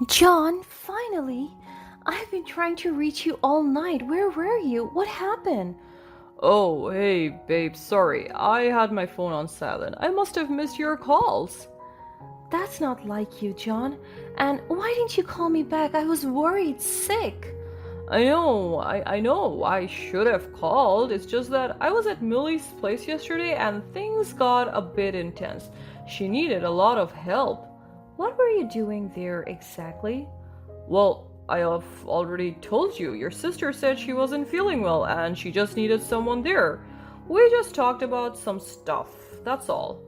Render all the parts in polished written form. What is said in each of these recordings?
John, finally! I've been trying to reach you all night. Where were you? What happened? Oh, hey, babe, sorry. I had my phone on silent. I must have missed your calls. That's not like you, John. And why didn't you call me back? I was worried sick. I know, I should have called. It's just that I was at Millie's place yesterday and things got a bit intense. She needed a lot of help. What were you doing there exactly? Well, I have already told you. Your sister said she wasn't feeling well and she just needed someone there. We just talked about some stuff. That's all.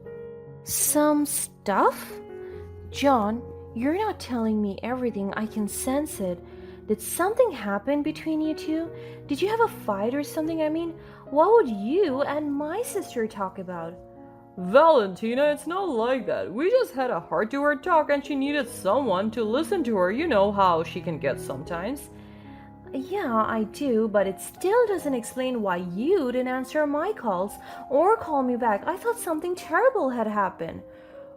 Some stuff? John, you're not telling me everything. I can sense it. Did something happen between you two? Did you have a fight or something? I mean, what would you and my sister talk about? Valentina, it's not like that. We just had a heart to heart talk and she needed someone to listen to her. You know how she can get sometimes. Yeah, I do, but it still doesn't explain why you didn't answer my calls or call me back. I thought something terrible had happened.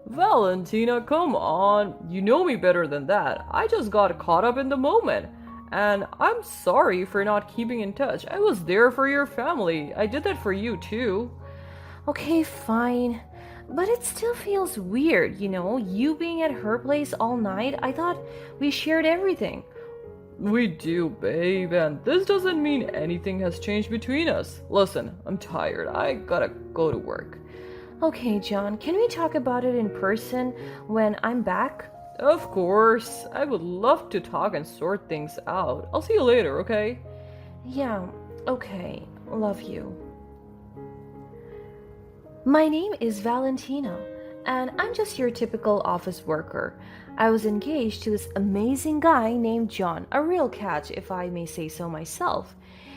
Valentina, come on. You know me better than that. I just got caught up in the moment. And I'm sorry for not keeping in touch. I was there for your family. I did that for you too. Okay, fine. But it still feels weird, you being at her place all night. I thought we shared everything. We do, babe, and this doesn't mean anything has changed between us. Listen, I'm tired. I gotta go to work. Okay, John, can we talk about it in person when I'm back? Of course. I would love to talk and sort things out. I'll see you later, okay? Yeah, okay. Love you. My name is Valentina, and I'm just your typical office worker. I was engaged to this amazing guy named John, a real catch, if I may say so myself.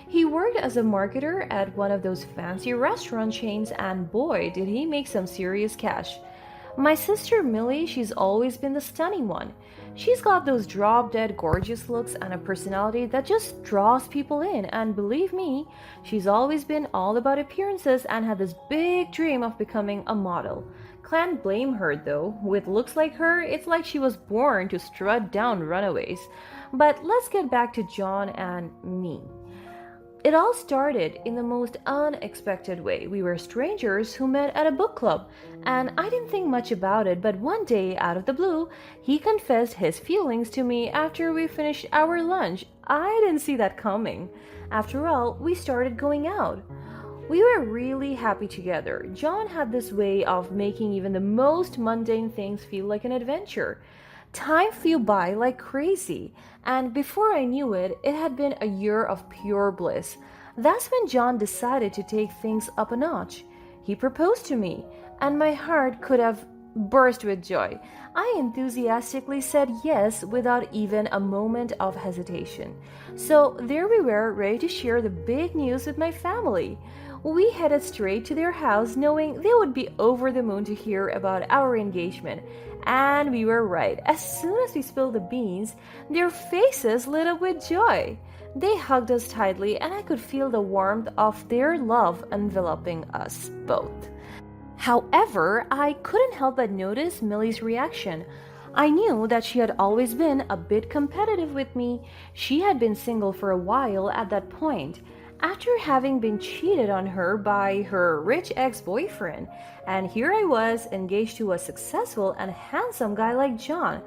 He worked as a marketer at one of those fancy restaurant chains, and boy, did he make some serious cash. My sister Millie, she's always been the stunning one. She's got those drop dead gorgeous looks and a personality that just draws people in, and believe me, she's always been all about appearances and had this big dream of becoming a model. Can't blame her though. With looks like her, it's like she was born to strut down runaways. But let's get back to John and me. It all started in the most unexpected way. We were strangers who met at a book club, and I didn't think much about it, but one day, out of the blue, he confessed his feelings to me after we finished our lunch. I didn't see that coming. After all, we started going out. We were really happy together. John had this way of making even the most mundane things feel like an adventure. Time flew by like crazy, and before I knew it, it had been a year of pure bliss. That's when John decided to take things up a notch. He proposed to me, and my heart could have burst with joy. I enthusiastically said yes without even a moment of hesitation. So there we were, ready to share the big news with my family. We headed straight to their house, knowing they would be over the moon to hear about our engagement. And we were right. As soon as we spilled the beans, their faces lit up with joy. They hugged us tightly, and I could feel the warmth of their love enveloping us both. However, I couldn't help but notice Millie's reaction. I knew that she had always been a bit competitive with me. She had been single for a while at that point, after having been cheated on her by her rich ex-boyfriend, and here I was engaged to a successful and handsome guy like John.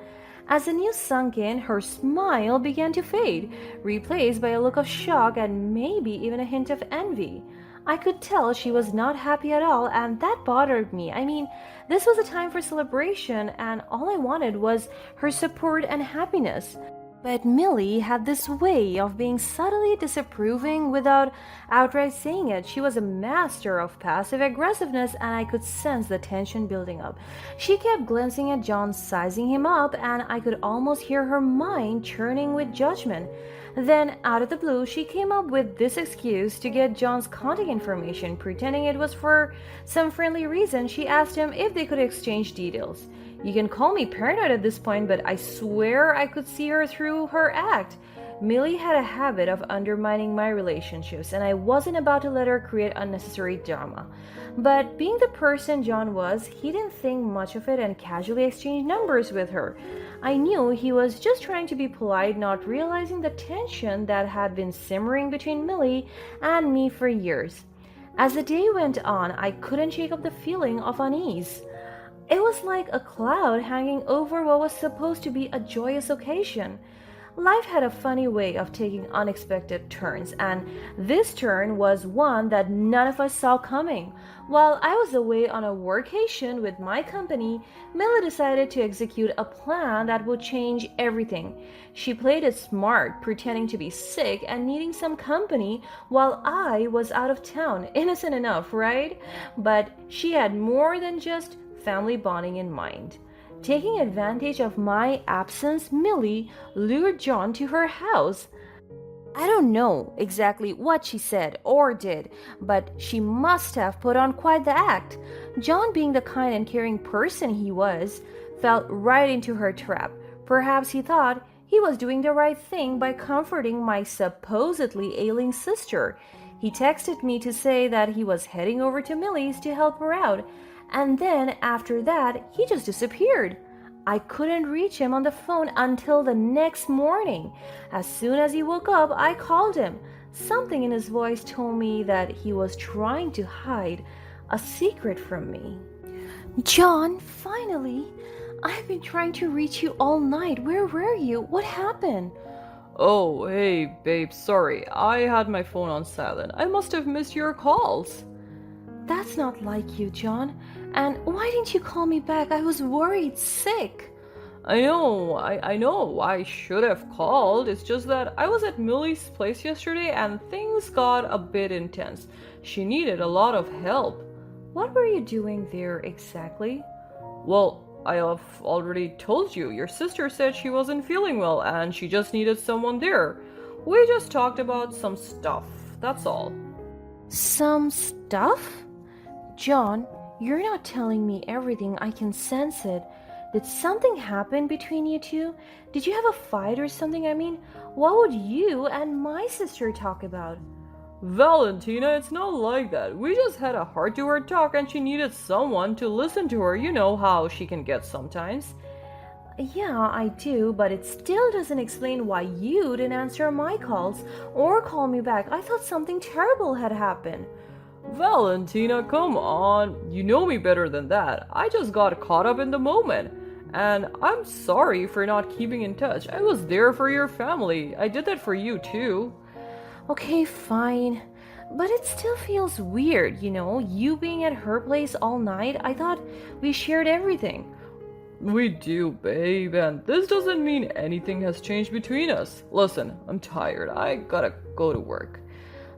As the news sunk in, her smile began to fade, replaced by a look of shock and maybe even a hint of envy. I could tell she was not happy at all, and that bothered me. I mean, this was a time for celebration, and all I wanted was her support and happiness. But Millie had this way of being subtly disapproving without outright saying it. She was a master of passive aggressiveness, and I could sense the tension building up. She kept glancing at John, sizing him up, and I could almost hear her mind churning with judgment. Then, out of the blue, she came up with this excuse to get John's contact information. Pretending it was for some friendly reason, she asked him if they could exchange details. You can call me paranoid at this point, but I swear I could see her through her act. Millie had a habit of undermining my relationships, and I wasn't about to let her create unnecessary drama. But being the person John was, he didn't think much of it and casually exchanged numbers with her. I knew he was just trying to be polite, not realizing the tension that had been simmering between Millie and me for years. As the day went on, I couldn't shake off the feeling of unease. It was like a cloud hanging over what was supposed to be a joyous occasion. Life had a funny way of taking unexpected turns, and this turn was one that none of us saw coming. While I was away on a workation with my company, Mila decided to execute a plan that would change everything. She played it smart, pretending to be sick and needing some company while I was out of town. Innocent enough, right? But she had more than just family bonding in mind. Taking advantage of my absence, Millie lured John to her house. I don't know exactly what she said or did, but she must have put on quite the act. John, being the kind and caring person he was, fell right into her trap. Perhaps he thought he was doing the right thing by comforting my supposedly ailing sister. He texted me to say that he was heading over to Millie's to help her out. And then after that, he just disappeared. I couldn't reach him on the phone until the next morning. As soon as he woke up, I called him. Something in his voice told me that he was trying to hide a secret from me. John, finally! I've been trying to reach you all night. Where were you? What happened? Oh, hey, babe, sorry. I had my phone on silent. I must have missed your calls. That's not like you, John. And why didn't you call me back? I was worried, sick. I know, I should have called. It's just that I was at Millie's place yesterday and things got a bit intense. She needed a lot of help. What were you doing there exactly? Well, I have already told you. Your sister said she wasn't feeling well and she just needed someone there. We just talked about some stuff, that's all. Some stuff? John, you're not telling me everything. I can sense it. Did something happen between you two? Did you have a fight or something? I mean, what would you and my sister talk about? Valentina, it's not like that. We just had a heart-to-heart talk and she needed someone to listen to her. You know how she can get sometimes. Yeah, I do, but it still doesn't explain why you didn't answer my calls or call me back. I thought something terrible had happened. Valentina, come on. You know me better than that. I just got caught up in the moment. And I'm sorry for not keeping in touch. I was there for your family. I did that for you too. Okay, fine. But it still feels weird, you being at her place all night. I thought we shared everything. We do, babe, and this doesn't mean anything has changed between us. Listen, I'm tired. I gotta go to work.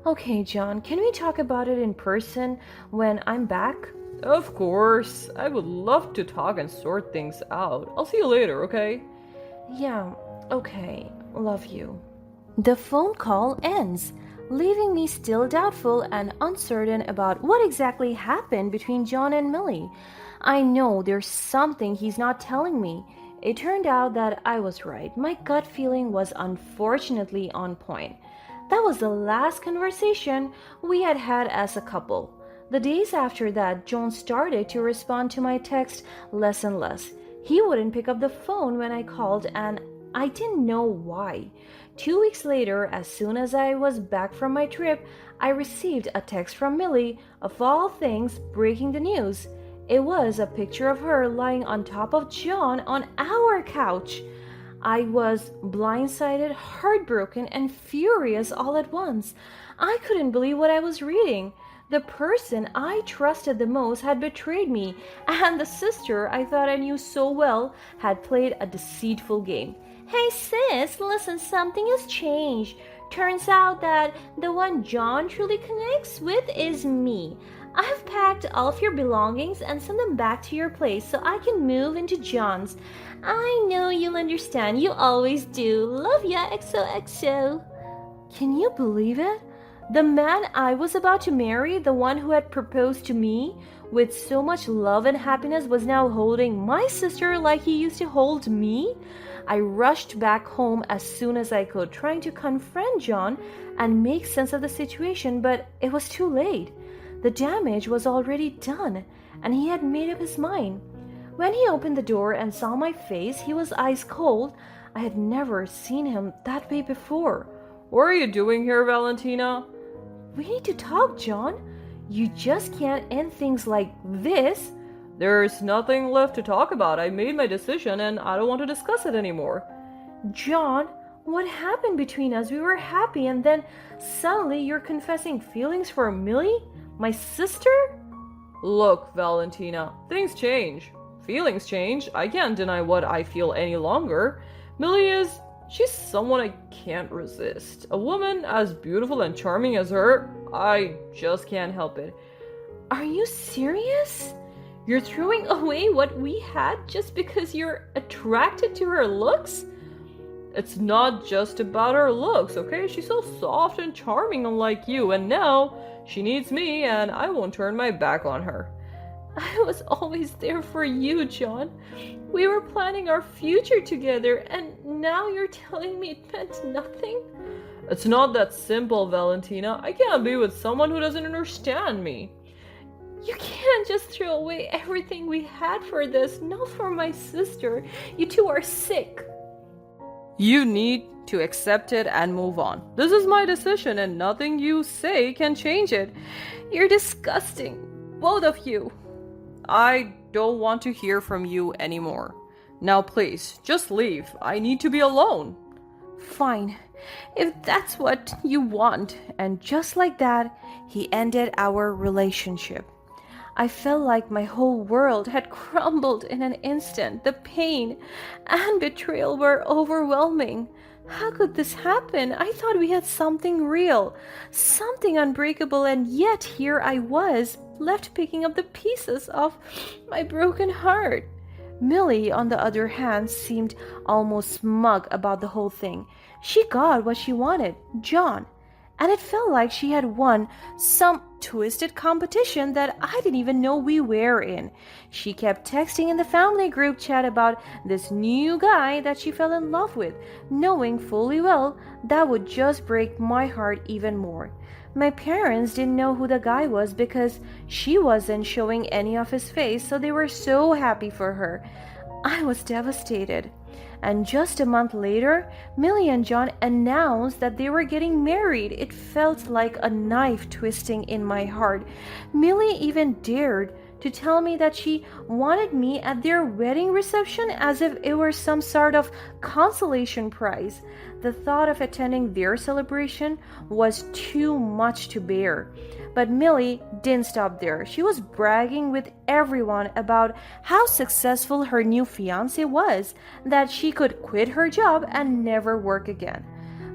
Okay, John, can we talk about it in person when I'm back? Of course. I would love to talk and sort things out. I'll see you later, okay? Yeah, okay. Love you. The phone call ends, leaving me still doubtful and uncertain about what exactly happened between John and Millie. I know there's something he's not telling me. It turned out that I was right. My gut feeling was unfortunately on point. That was the last conversation we had had as a couple. The days after that, John started to respond to my text less and less. He wouldn't pick up the phone when I called, and I didn't know why. 2 weeks later, as soon as I was back from my trip, I received a text from Millie, of all things, breaking the news. It was a picture of her lying on top of John on our couch. I was blindsided, heartbroken, and furious all at once. I couldn't believe what I was reading. The person I trusted the most had betrayed me, and the sister I thought I knew so well had played a deceitful game. Hey sis, listen, something has changed. Turns out that the one John truly connects with is me. I've packed all of your belongings and sent them back to your place so I can move into John's. I know you'll understand. You always do. Love ya, XOXO. Can you believe it? The man I was about to marry, the one who had proposed to me with so much love and happiness, was now holding my sister like he used to hold me? I rushed back home as soon as I could, trying to confront John and make sense of the situation, but it was too late. The damage was already done, and he had made up his mind. When he opened the door and saw my face, he was ice cold. I had never seen him that way before. What are you doing here, Valentina? We need to talk, John. You just can't end things like this. There's nothing left to talk about. I made my decision and I don't want to discuss it anymore. John, what happened between us? We were happy and then suddenly you're confessing feelings for Millie, my sister? Look, Valentina, things change. Feelings change. I can't deny what I feel any longer. She's someone I can't resist. A woman as beautiful and charming as her, I just can't help it. Are you serious? You're throwing away what we had just because you're attracted to her looks? It's not just about her looks, okay? She's so soft and charming, unlike you, and now she needs me, and I won't turn my back on her. I was always there for you, John. We were planning our future together, and now you're telling me it meant nothing? It's not that simple, Valentina. I can't be with someone who doesn't understand me. You can't just throw away everything we had for this, not for my sister. You two are sick. You need to accept it and move on. This is my decision, and nothing you say can change it. You're disgusting, both of you. I don't want to hear from you anymore. Now please, just leave. I need to be alone. Fine, if that's what you want. And just like that, he ended our relationship. I felt like my whole world had crumbled in an instant. The pain and betrayal were overwhelming. How could this happen? I thought we had something real, something unbreakable, and yet here I was, left picking up the pieces of my broken heart. Millie, on the other hand, seemed almost smug about the whole thing. She got what she wanted, John, and it felt like she had won some twisted competition that I didn't even know we were in. She kept texting in the family group chat about this new guy that she fell in love with, knowing fully well that would just break my heart even more. My parents didn't know who the guy was because she wasn't showing any of his face, so they were so happy for her. I was devastated. And just a month later, Millie and John announced that they were getting married. It felt like a knife twisting in my heart. Millie even dared to tell me that she wanted me at their wedding reception as if it were some sort of consolation prize. The thought of attending their celebration was too much to bear. But Millie didn't stop there. She was bragging with everyone about how successful her new fiancé was, that she could quit her job and never work again.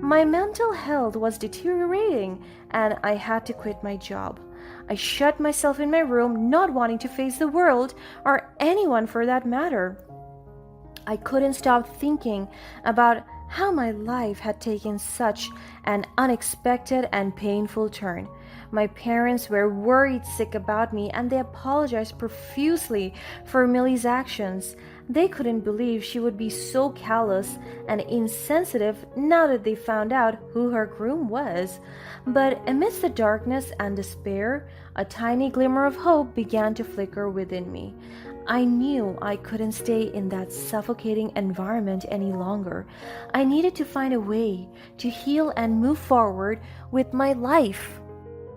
My mental health was deteriorating, and I had to quit my job. I shut myself in my room, not wanting to face the world, or anyone for that matter. I couldn't stop thinking about how my life had taken such an unexpected and painful turn. My parents were worried sick about me, and they apologized profusely for Millie's actions. They couldn't believe she would be so callous and insensitive now that they found out who her groom was. But amidst the darkness and despair, a tiny glimmer of hope began to flicker within me. I knew I couldn't stay in that suffocating environment any longer. I needed to find a way to heal and move forward with my life.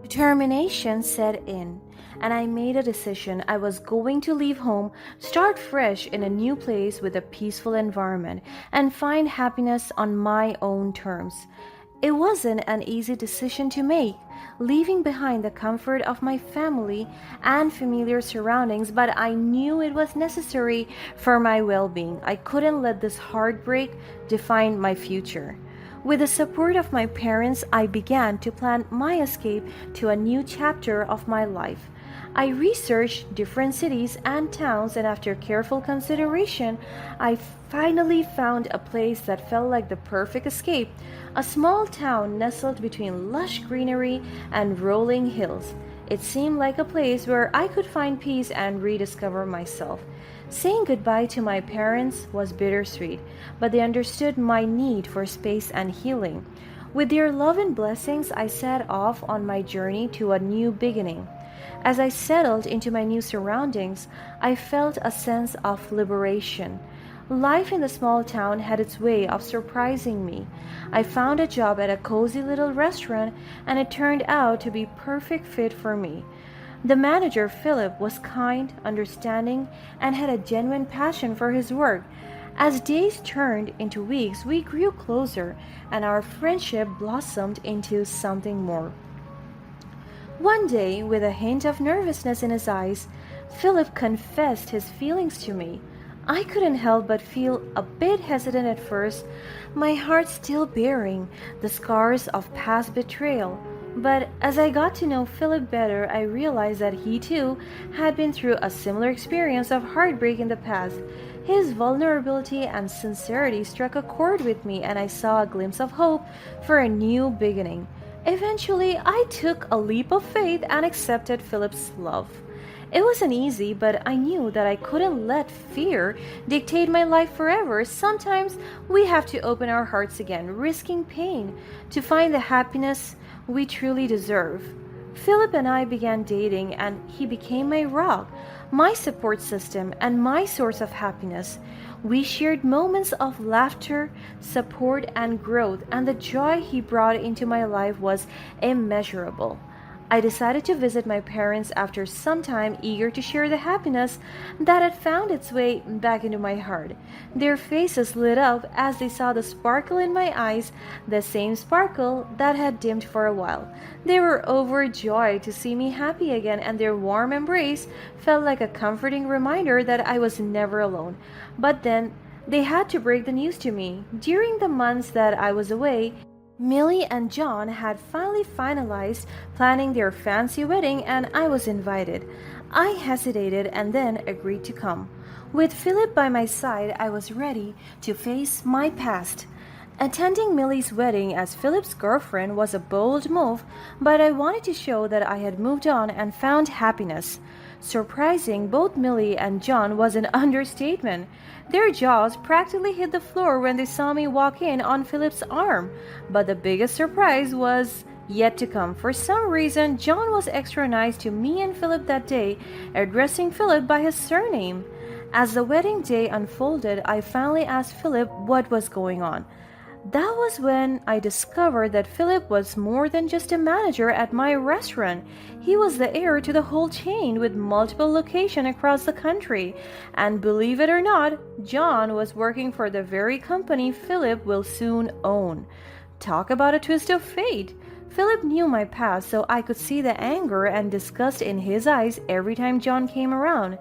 Determination set in, and I made a decision. I was going to leave home, start fresh in a new place with a peaceful environment, and find happiness on my own terms. It wasn't an easy decision to make, leaving behind the comfort of my family and familiar surroundings, but I knew it was necessary for my well-being. I couldn't let this heartbreak define my future. With the support of my parents, I began to plan my escape to a new chapter of my life. I researched different cities and towns, and after careful consideration, I finally found a place that felt like the perfect escape, a small town nestled between lush greenery and rolling hills. It seemed like a place where I could find peace and rediscover myself. Saying goodbye to my parents was bittersweet, but they understood my need for space and healing. With their love and blessings, I set off on my journey to a new beginning. As I settled into my new surroundings, I felt a sense of liberation. Life in the small town had its way of surprising me. I found a job at a cozy little restaurant, and it turned out to be perfect fit for me. The manager, Philip, was kind, understanding, and had a genuine passion for his work. As days turned into weeks, we grew closer, and our friendship blossomed into something more. One day, with a hint of nervousness in his eyes, Philip confessed his feelings to me. I couldn't help but feel a bit hesitant at first, my heart still bearing the scars of past betrayal. But as I got to know Philip better, I realized that he too had been through a similar experience of heartbreak in the past. His vulnerability and sincerity struck a chord with me, and I saw a glimpse of hope for a new beginning. Eventually, I took a leap of faith and accepted Philip's love. It wasn't easy, but I knew that I couldn't let fear dictate my life forever. Sometimes we have to open our hearts again, risking pain, to find the happiness we truly deserve. Philip and I began dating, and he became my rock, my support system, and my source of happiness. We shared moments of laughter, support, and growth, and the joy he brought into my life was immeasurable. I decided to visit my parents after some time, eager to share the happiness that had found its way back into my heart. Their faces lit up as they saw the sparkle in my eyes, the same sparkle that had dimmed for a while. They were overjoyed to see me happy again, and their warm embrace felt like a comforting reminder that I was never alone. But then, they had to break the news to me. During the months that I was away, Millie and John had finally finalized planning their fancy wedding, and I was invited. I hesitated and then agreed to come. With Philip by my side, I was ready to face my past. Attending Millie's wedding as Philip's girlfriend was a bold move, but I wanted to show that I had moved on and found happiness. Surprising both Millie and John was an understatement. Their jaws practically hit the floor when they saw me walk in on Philip's arm. But the biggest surprise was yet to come. For some reason, John was extra nice to me and Philip that day, addressing Philip by his surname. As the wedding day unfolded, I finally asked Philip what was going on. That was when I discovered that Philip was more than just a manager at my restaurant. He was the heir to the whole chain with multiple locations across the country. And believe it or not, John was working for the very company Philip will soon own. Talk about a twist of fate. Philip knew my past, so I could see the anger and disgust in his eyes every time John came around.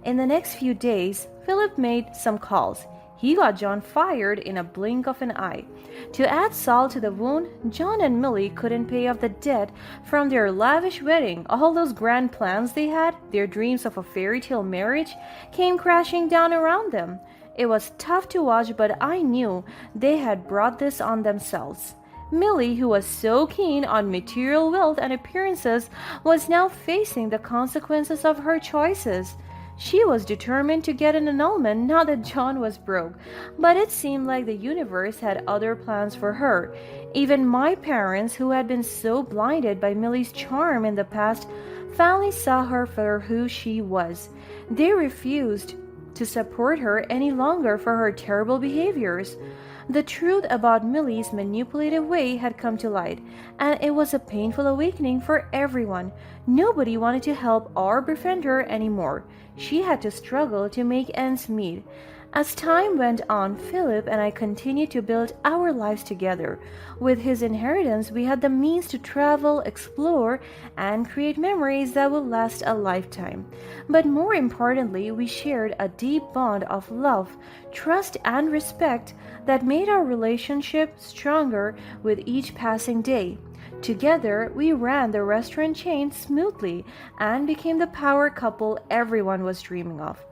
In the next few days, Philip made some calls. He got John fired in a blink of an eye. To add salt to the wound, John and Millie couldn't pay off the debt from their lavish wedding. All those grand plans they had, their dreams of a fairy tale marriage, came crashing down around them. It was tough to watch, but I knew they had brought this on themselves. Millie, who was so keen on material wealth and appearances, was now facing the consequences of her choices. She was determined to get an annulment now that John was broke, but it seemed like the universe had other plans for her. Even my parents, who had been so blinded by Millie's charm in the past, finally saw her for who she was. They refused to support her any longer for her terrible behaviors. The truth about Millie's manipulative way had come to light, and it was a painful awakening for everyone. Nobody wanted to help or befriend her anymore. She had to struggle to make ends meet. As time went on, Philip and I continued to build our lives together. With his inheritance, we had the means to travel, explore, and create memories that will last a lifetime. But more importantly, we shared a deep bond of love, trust, and respect that made our relationship stronger with each passing day. Together, we ran the restaurant chain smoothly and became the power couple everyone was dreaming of.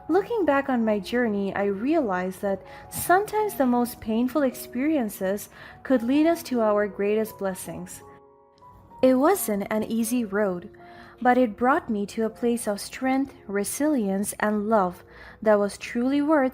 Looking back on my journey, I realized that sometimes the most painful experiences could lead us to our greatest blessings. It wasn't an easy road, but it brought me to a place of strength, resilience, and love that was truly worth